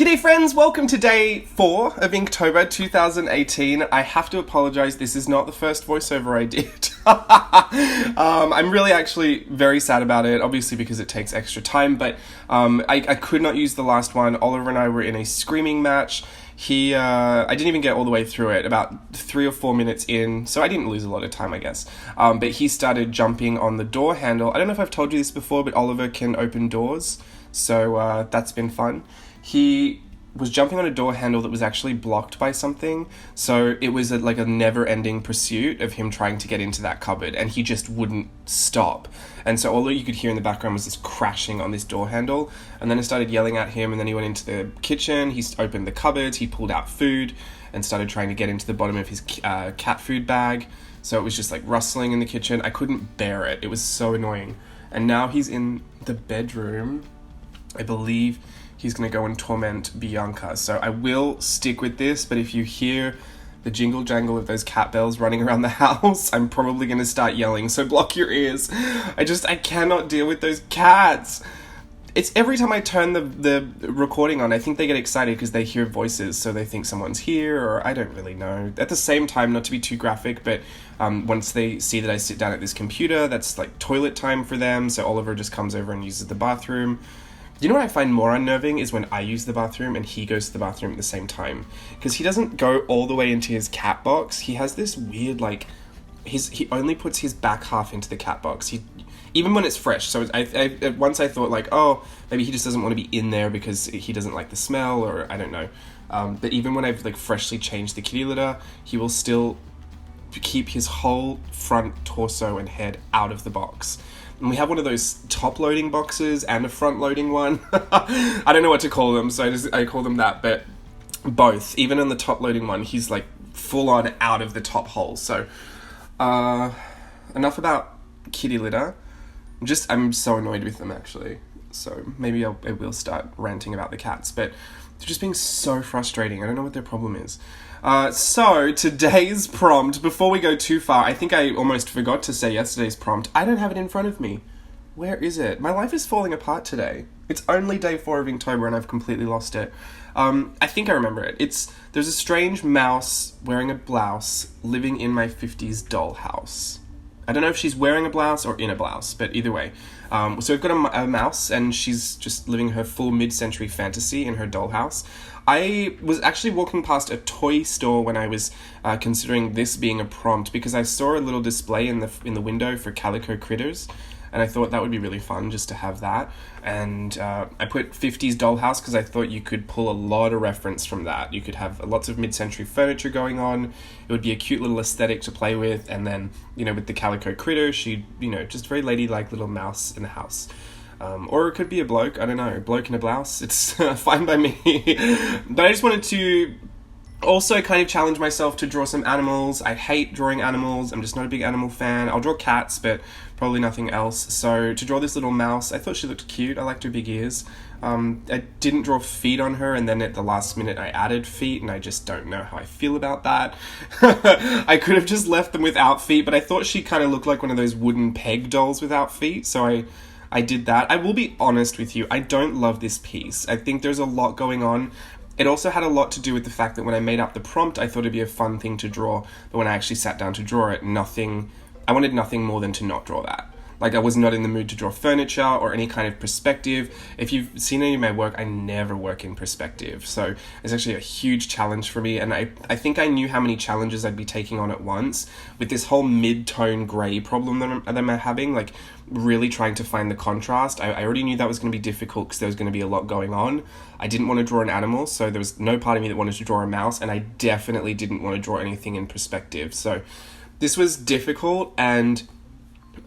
G'day friends, welcome to day 4 of Inktober 2018. I have to apologise, this is not the first voiceover I did. I'm really actually very sad about it, obviously because it takes extra time, but I could not use the last one. Oliver and I were in a screaming match. I didn't even get all the way through it, about 3 or 4 minutes in, so I didn't lose a lot of time, I guess. But he started jumping on the door handle. I don't know if I've told you this before, but Oliver can open doors, so that's been fun. He was jumping on a door handle that was actually blocked by something, so it was like a never-ending pursuit of him trying to get into that cupboard, and he just wouldn't stop. And so all that you could hear in the background was this crashing on this door handle, and then I started yelling at him, and then he went into the kitchen, he opened the cupboards, he pulled out food, and started trying to get into the bottom of his cat food bag, so it was just like rustling in the kitchen. I couldn't bear it, it was so annoying. And now he's in the bedroom. I believe he's going to go and torment Bianca. So I will stick with this, but if you hear the jingle jangle of those cat bells running around the house, I'm probably going to start yelling, so block your ears. I cannot deal with those cats. It's every time I turn the recording on, I think they get excited because they hear voices, so they think someone's here, or I don't really know. At the same time, not to be too graphic, but once they see that I sit down at this computer, that's like toilet time for them, so Oliver just comes over and uses the bathroom. You know what I find more unnerving is when I use the bathroom and he goes to the bathroom at the same time. Because he doesn't go all the way into his cat box. He has this weird, he only puts his back half into the cat box. Even when it's fresh. So once I thought oh, maybe he just doesn't want to be in there because he doesn't like the smell, or I don't know. But even when I've freshly changed the kitty litter, he will still keep his whole front torso and head out of the box. And we have one of those top-loading boxes and a front-loading one. I don't know what to call them, so I call them that, but both. Even on the top-loading one, he's full-on out of the top hole. So, enough about kitty litter. I'm so annoyed with them, actually. So maybe I will start ranting about the cats, but they're just being so frustrating. I don't know what their problem is. So today's prompt, before we go too far, I think I almost forgot to say yesterday's prompt. I don't have it in front of me. Where is it? My life is falling apart today. It's only day 4 of Inktober and I've completely lost it. I think I remember it. There's a strange mouse wearing a blouse living in my 50s dollhouse. I don't know if she's wearing a blouse or in a blouse, but either way. So we've got a mouse, and she's just living her full mid-century fantasy in her dollhouse. I was actually walking past a toy store when I was considering this being a prompt, because I saw a little display in the window for calico critters, and I thought that would be really fun just to have that. And I put 50s dollhouse because I thought you could pull a lot of reference from that. You could have lots of mid-century furniture going on. It would be a cute little aesthetic to play with. And then, with the calico critter, she, just very ladylike little mouse in the house. Or it could be a bloke, I don't know, a bloke in a blouse. It's fine by me. But I just wanted to also kind of challenge myself to draw some animals. I hate drawing animals. I'm just not a big animal fan. I'll draw cats, but probably nothing else. So to draw this little mouse, I thought she looked cute. I liked her big ears. I didn't draw feet on her, and then at the last minute I added feet, and I just don't know how I feel about that. I could have just left them without feet, but I thought she kind of looked like one of those wooden peg dolls without feet, so I did that. I will be honest with you, I don't love this piece. I think there's a lot going on. It also had a lot to do with the fact that when I made up the prompt, I thought it'd be a fun thing to draw, but when I actually sat down to draw it, I wanted nothing more than to not draw that. I was not in the mood to draw furniture or any kind of perspective. If you've seen any of my work, I never work in perspective. So it's actually a huge challenge for me. And I think I knew how many challenges I'd be taking on at once with this whole mid-tone grey problem that I'm having, really trying to find the contrast. I already knew that was going to be difficult because there was going to be a lot going on. I didn't want to draw an animal, so there was no part of me that wanted to draw a mouse, and I definitely didn't want to draw anything in perspective. So this was difficult, and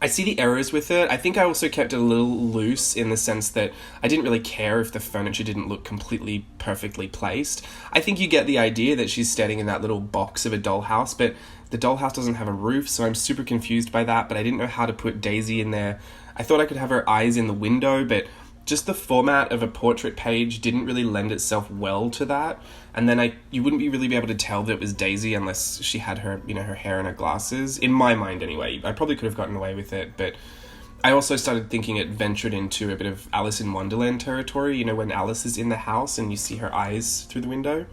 I see the errors with it. I think I also kept it a little loose in the sense that I didn't really care if the furniture didn't look completely perfectly placed. I think you get the idea that she's standing in that little box of a dollhouse, but the dollhouse doesn't have a roof, so I'm super confused by that, but I didn't know how to put Daisy in there. I thought I could have her eyes in the window, but just the format of a portrait page didn't really lend itself well to that. And then you wouldn't really be able to tell that it was Daisy unless she had her, her hair and her glasses. In my mind, anyway. I probably could have gotten away with it, but I also started thinking it ventured into a bit of Alice in Wonderland territory, you know, when Alice is in the house and you see her eyes through the window.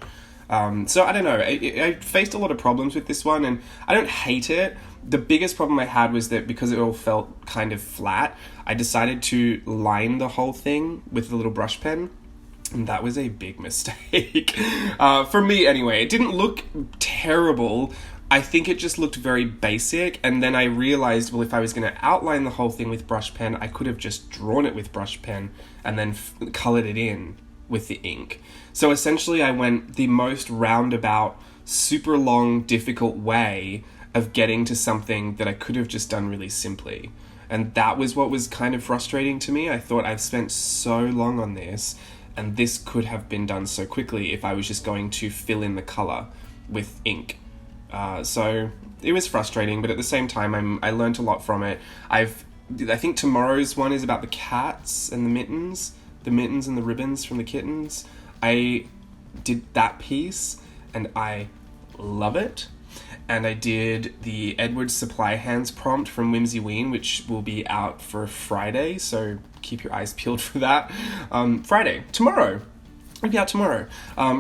So I don't know, I faced a lot of problems with this one, and I don't hate it. The biggest problem I had was that because it all felt kind of flat, I decided to line the whole thing with a little brush pen. And that was a big mistake. For me anyway. It didn't look terrible. I think it just looked very basic. And then I realized, well, if I was going to outline the whole thing with brush pen, I could have just drawn it with brush pen and then colored it in with the ink. So essentially I went the most roundabout, super long, difficult way of getting to something that I could have just done really simply. And that was what was kind of frustrating to me. I thought, I've spent so long on this, and this could have been done so quickly if I was just going to fill in the color with ink. So it was frustrating, but at the same time, I learned a lot from it. I think tomorrow's one is about the cats and the mittens and the ribbons from the kittens. I did that piece, and I love it. And I did the Edward Supply Hands prompt from Whimsy Ween, which will be out for Friday, so keep your eyes peeled for that. Tomorrow. It'll be out tomorrow.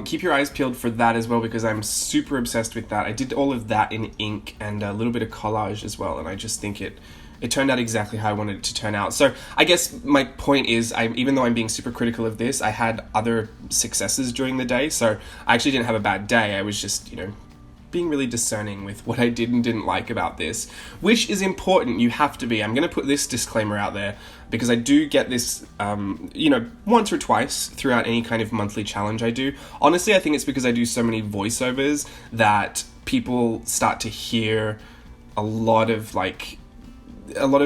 Keep your eyes peeled for that as well, because I'm super obsessed with that. I did all of that in ink and a little bit of collage as well, and I just think it turned out exactly how I wanted it to turn out. So I guess my point is, even though I'm being super critical of this, I had other successes during the day, so I actually didn't have a bad day. I was just, being really discerning with what I did and didn't like about this, which is important. You have to be. I'm going to put this disclaimer out there because I do get this, once or twice throughout any kind of monthly challenge I do. Honestly, I think it's because I do so many voiceovers that people start to hear a lot of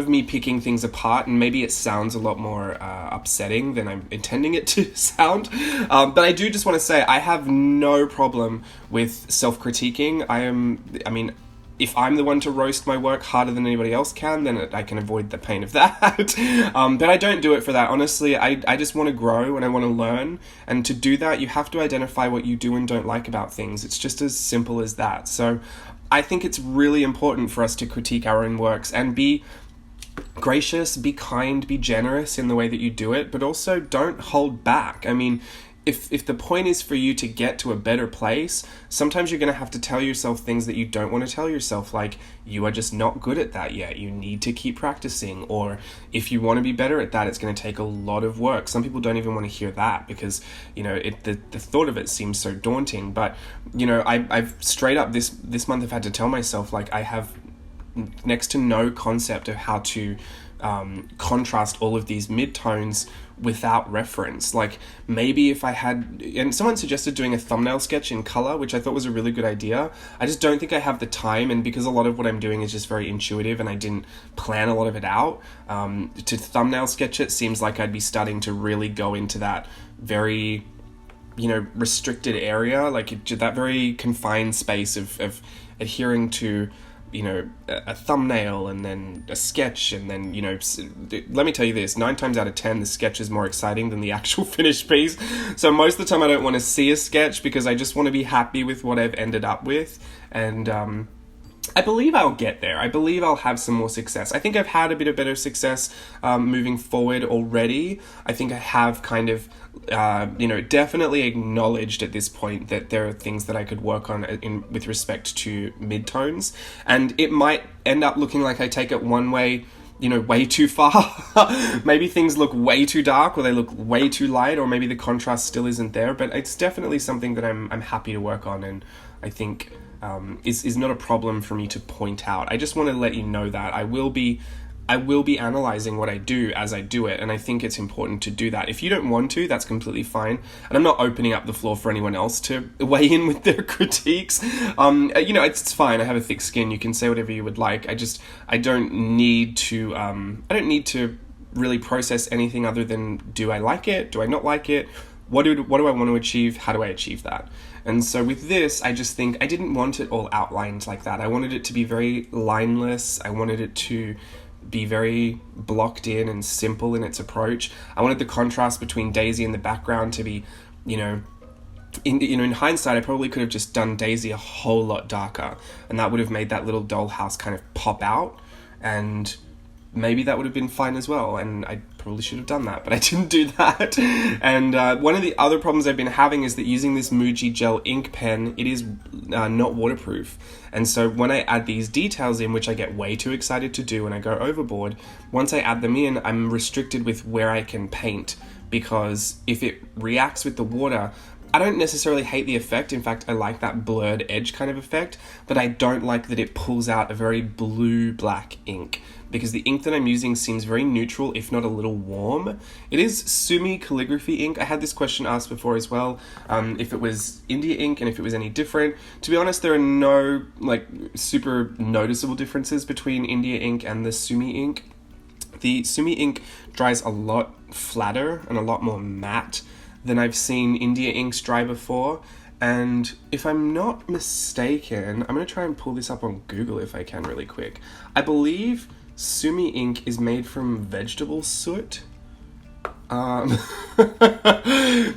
me picking things apart, and maybe it sounds a lot more upsetting than I'm intending it to sound. But I do just want to say I have no problem with self-critiquing. If I'm the one to roast my work harder than anybody else can, then I can avoid the pain of that. But I don't do it for that. Honestly, I just want to grow and I want to learn. And to do that, you have to identify what you do and don't like about things. It's just as simple as that. So I think it's really important for us to critique our own works and be gracious, be kind, be generous in the way that you do it, but also don't hold back. I mean, if the point is for you to get to a better place, sometimes you're going to have to tell yourself things that you don't want to tell yourself, like, you are just not good at that yet, you need to keep practicing, or if you want to be better at that, it's going to take a lot of work. Some people don't even want to hear that because, the thought of it seems so daunting, but, I've straight up this month I've had to tell myself, like, I have next to no concept of how to contrast all of these midtones without reference. Like, maybe if I had, and someone suggested doing a thumbnail sketch in color, which I thought was a really good idea. I just don't think I have the time, and because a lot of what I'm doing is just very intuitive and I didn't plan a lot of it out, to thumbnail sketch it seems like I'd be starting to really go into that very, restricted area, like that very confined space of adhering to a thumbnail and then a sketch, and then, let me tell you this, 9 times out of 10, the sketch is more exciting than the actual finished piece. So most of the time I don't want to see a sketch because I just want to be happy with what I've ended up with. And I believe I'll get there. I believe I'll have some more success. I think I've had a bit of better success moving forward already. I think I have kind of, definitely acknowledged at this point that there are things that I could work on with respect to midtones. And it might end up looking like I take it one way, way too far. Maybe things look way too dark, or they look way too light, or maybe the contrast still isn't there. But it's definitely something that I'm happy to work on, and I think is not a problem for me to point out. I just want to let you know that I will be analyzing what I do as I do it, and I think it's important to do that. If you don't want to, that's completely fine, and I'm not opening up the floor for anyone else to weigh in with their critiques. It's fine. I have a thick skin. You can say whatever you would like. I don't need to really process anything other than, do I like it? Do I not like it? What do I want to achieve? How do I achieve that? And so with this, I just think I didn't want it all outlined like that. I wanted it to be very lineless. I wanted it to be very blocked in and simple in its approach. I wanted the contrast between Daisy in the background to be, in hindsight, I probably could have just done Daisy a whole lot darker, and that would have made that little dollhouse kind of pop out. And maybe that would have been fine as well, and I probably should have done that, but I didn't do that. And one of the other problems I've been having is that using this Muji gel ink pen, it is not waterproof. And so when I add these details in, which I get way too excited to do and I go overboard, once I add them in, I'm restricted with where I can paint, because if it reacts with the water, I don't necessarily hate the effect. In fact, I like that blurred edge kind of effect, but I don't like that it pulls out a very blue-black ink, because the ink that I'm using seems very neutral, if not a little warm. It is Sumi calligraphy ink. I had this question asked before as well, if it was India ink and if it was any different. To be honest, there are no like super noticeable differences between India ink and the Sumi ink. The Sumi ink dries a lot flatter and a lot more matte than I've seen India inks dry before. And if I'm not mistaken, I'm going to try and pull this up on Google if I can really quick. I believe Sumi ink is made from vegetable soot.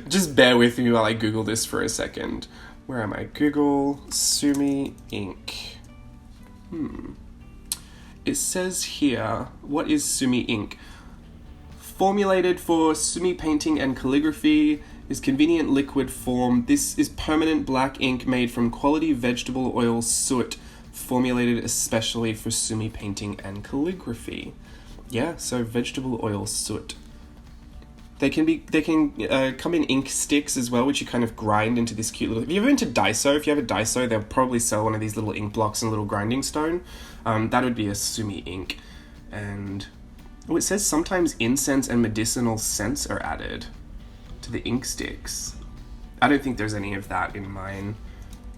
Just bear with me while I Google this for a second. Where am I? Google Sumi ink. It says here, what is Sumi ink? Formulated for Sumi painting and calligraphy, is convenient liquid form. This is permanent black ink made from quality vegetable oil soot, formulated especially for Sumi painting and calligraphy. Yeah, so vegetable oil soot. They can come in ink sticks as well, which you kind of grind into this cute little... Have you ever been to Daiso? If you have a Daiso, they'll probably sell one of these little ink blocks and a little grinding stone. That would be a Sumi ink. And... oh, it says sometimes incense and medicinal scents are added to the ink sticks. I don't think there's any of that in mine.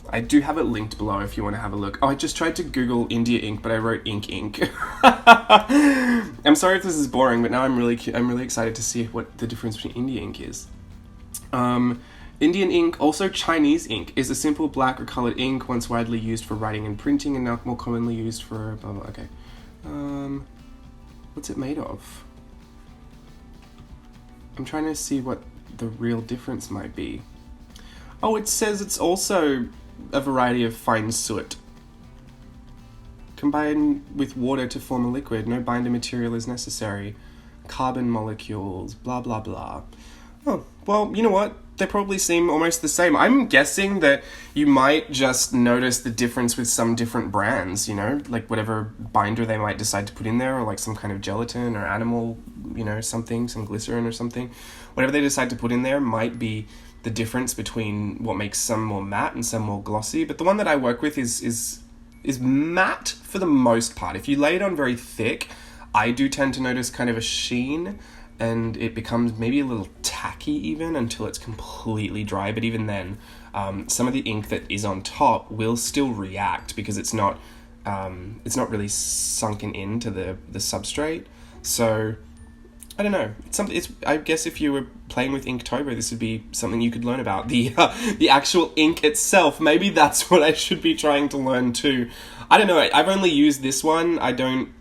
I do have it linked below if you want to have a look. Oh, I just tried to Google India ink, but I wrote ink. I'm sorry if this is boring, but now I'm really excited to see what the difference between India ink is. Indian ink, also Chinese ink, is a simple black or colored ink, once widely used for writing and printing, and now more commonly used for blah blah. Okay. What's it made of? I'm trying to see what the real difference might be. Oh, it says it's also a variety of fine soot. Combined with water to form a liquid, no binder material is necessary. Carbon molecules, blah blah blah. Oh, well, you know what? They probably seem almost the same. I'm guessing that you might just notice the difference with some different brands, you know, like whatever binder they might decide to put in there, or like some kind of gelatin or animal, you know, something, some glycerin or something. Whatever they decide to put in there might be the difference between what makes some more matte and some more glossy. But the one that I work with is matte for the most part. If you lay it on very thick, I do tend to notice kind of a sheen, and it becomes maybe a little tacky even until it's completely dry. But even then, some of the ink that is on top will still react because it's not really sunken into the substrate. So I don't know. I guess if you were playing with Inktober, this would be something you could learn about. The actual ink itself. Maybe that's what I should be trying to learn too. I don't know. I've only used this one. I don't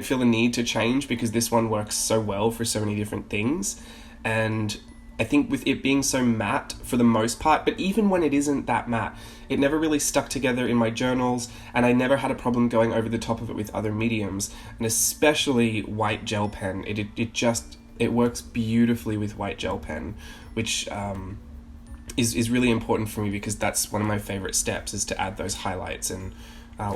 feel the need to change because this one works so well for so many different things. And I think with it being so matte for the most part, but even when it isn't that matte, it never really stuck together in my journals, and I never had a problem going over the top of it with other mediums, and especially white gel pen. It works beautifully with white gel pen, which is really important for me because that's one of my favorite steps, is to add those highlights and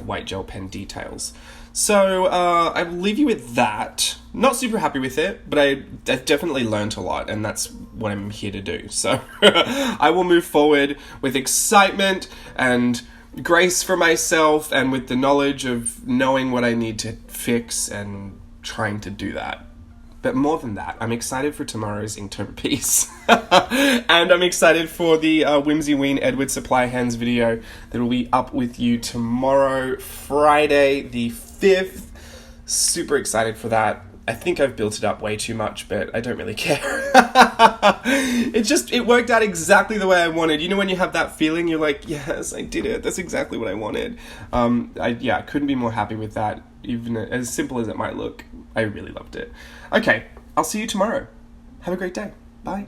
white gel pen details. So I will leave you with that. Not super happy with it, but I've definitely learned a lot, and that's what I'm here to do. So I will move forward with excitement and grace for myself, and with the knowledge of knowing what I need to fix and trying to do that. But more than that, I'm excited for tomorrow's Inktober piece. And I'm excited for the Whimsy Ween Edward Supply Hands video that will be up with you tomorrow, Friday the 5th. Super excited for that. I think I've built it up way too much, but I don't really care. It worked out exactly the way I wanted. You know when you have that feeling, you're like, yes, I did it. That's exactly what I wanted. I couldn't be more happy with that, even as simple as it might look. I really loved it. Okay, I'll see you tomorrow. Have a great day. Bye.